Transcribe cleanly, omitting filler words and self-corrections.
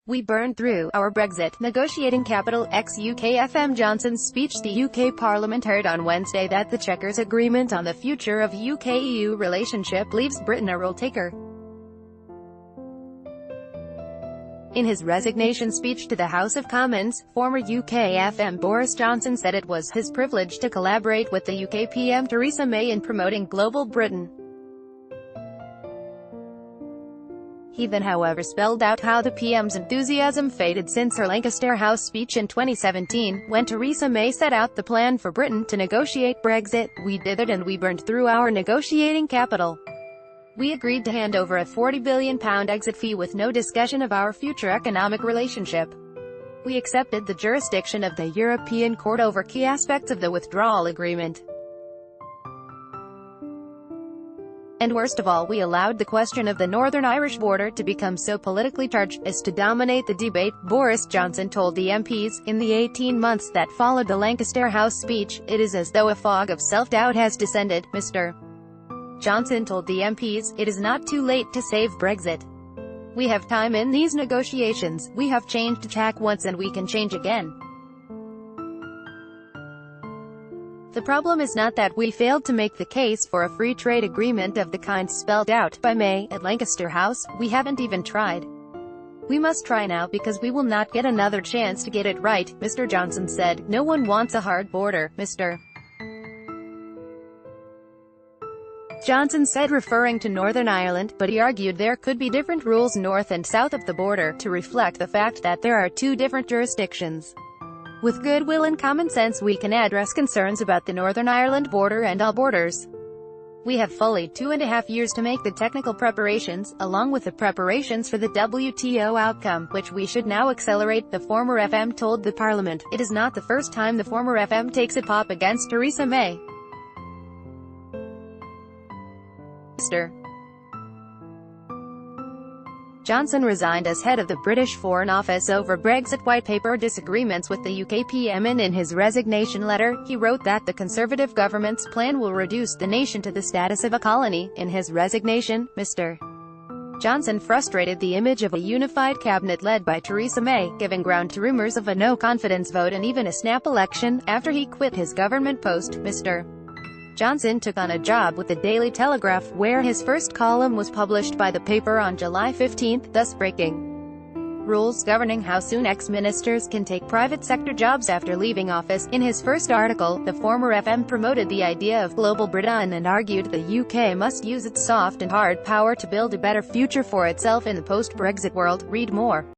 We burned through our Brexit negotiating capital. Ex-UK FM Johnson's speech. The UK Parliament heard on Wednesday that the Chequers Agreement on the future of UK-EU relationship leaves Britain a role taker. In his resignation speech to the House of Commons, former UK FM Boris Johnson said it was his privilege to collaborate with the UK PM Theresa May in promoting global Britain. He then however spelled out how the PM's enthusiasm faded since her Lancaster House speech in 2017, when Theresa May set out the plan for Britain to negotiate Brexit. "We did it and we burned through our negotiating capital. We agreed to hand over a £40 billion exit fee with no discussion of our future economic relationship. We accepted the jurisdiction of the European Court over key aspects of the withdrawal agreement. And worst of all, we allowed the question of the Northern Irish border to become so politically charged as to dominate the debate," Boris Johnson told the MPs. In the 18 months that followed the Lancaster House speech, it is as though a fog of self-doubt has descended, Mr. Johnson told the MPs. "It is not too late to save Brexit. We have time in these negotiations. We have changed tack once and we can change again. The problem is not that we failed to make the case for a free trade agreement of the kind spelled out by May at Lancaster House. We haven't even tried. We must try now because we will not get another chance to get it right," Mr. Johnson said. "No one wants a hard border," Mr. Johnson said, referring to Northern Ireland, but he argued there could be different rules north and south of the border, to reflect the fact that there are two different jurisdictions. "With goodwill and common sense we can address concerns about the Northern Ireland border and all borders. We have fully 2.5 years to make the technical preparations, along with the preparations for the WTO outcome, which we should now accelerate," the former FM told the Parliament. It is not the first time the former FM takes a pop against Theresa May. Mr. Johnson resigned as head of the British Foreign Office over Brexit White Paper disagreements with the UK PM, and in his resignation letter, he wrote that the Conservative government's plan will reduce the nation to the status of a colony. In his resignation, Mr. Johnson frustrated the image of a unified cabinet led by Theresa May, giving ground to rumours of a no-confidence vote and even a snap election. After he quit his government post, Mr. Johnson took on a job with the Daily Telegraph, where his first column was published by the paper on July 15, thus breaking rules governing how soon ex-ministers can take private sector jobs after leaving office. In his first article, the former FM promoted the idea of global Britain and argued the UK must use its soft and hard power to build a better future for itself in the post-Brexit world. Read more.